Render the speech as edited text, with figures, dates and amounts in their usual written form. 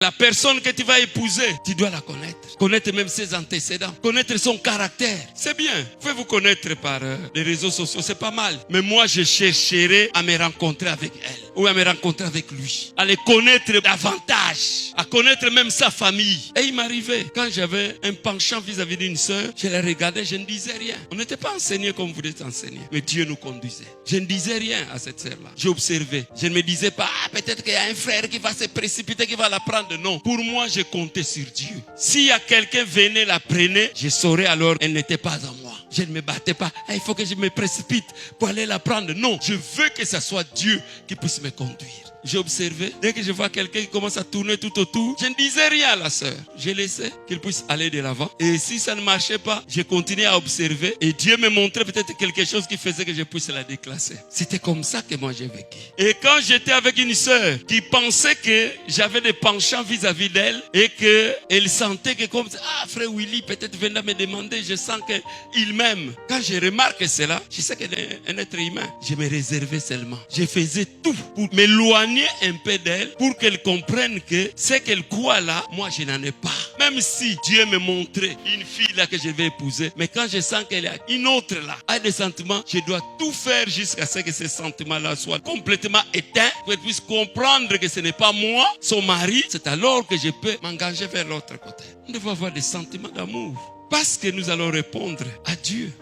La personne que tu vas épouser, tu dois la connaître. Connaître même ses antécédents. Connaître son caractère. C'est bien. Vous pouvez vous connaître par les réseaux sociaux, c'est pas mal. Mais moi, je chercherai à me rencontrer avec elle. Ou à me rencontrer avec lui. À les connaître davantage. À connaître même sa famille. Et il m'arrivait, quand j'avais un penchant vis-à-vis d'une sœur, je la regardais, je ne disais rien. On n'était pas enseigné comme vous êtes enseigné. Mais Dieu nous conduisait. Je ne disais rien à cette sœur-là. J'observais. Je ne me disais pas, peut-être qu'il y a un frère qui va se précipiter, qui va la prendre. Non. Pour moi, je comptais sur Dieu. S'il y a quelqu'un venait la prenait, je saurais alors elle n'était pas en moi. Je ne me battais pas. Il faut que je me précipite pour aller la prendre. Non. Je veux que ce soit Dieu qui puisse me conduire. J'ai observé. Dès que je vois quelqu'un qui commence à tourner tout autour, je ne disais rien à la sœur. Je laissais qu'il puisse aller de l'avant. Et si ça ne marchait pas, je continuais à observer. Et Dieu me montrait peut-être quelque chose qui faisait que je puisse la déclasser. C'était comme ça que moi j'ai vécu. Et quand j'étais avec une sœur qui pensait que j'avais des penchants vis-à-vis d'elle et qu'elle sentait que comme ah frère Willy peut-être venait me demander, je sens qu'il m'aime. Quand je remarque cela, je sais qu'elle est un être humain. Je me réservais seulement. Je faisais tout pour m'éloigner un peu d'elle pour qu'elle comprenne que ce qu'elle croit là, moi je n'en ai pas. Même si Dieu me montrait une fille là que je vais épouser, mais quand je sens qu'elle a une autre là, a des sentiments, je dois tout faire jusqu'à ce que ces sentiments là soient complètement éteints pour qu'elle puisse comprendre que ce n'est pas moi, son mari. C'est alors que je peux m'engager vers l'autre côté. Nous devons avoir des sentiments d'amour parce que nous allons répondre à Dieu.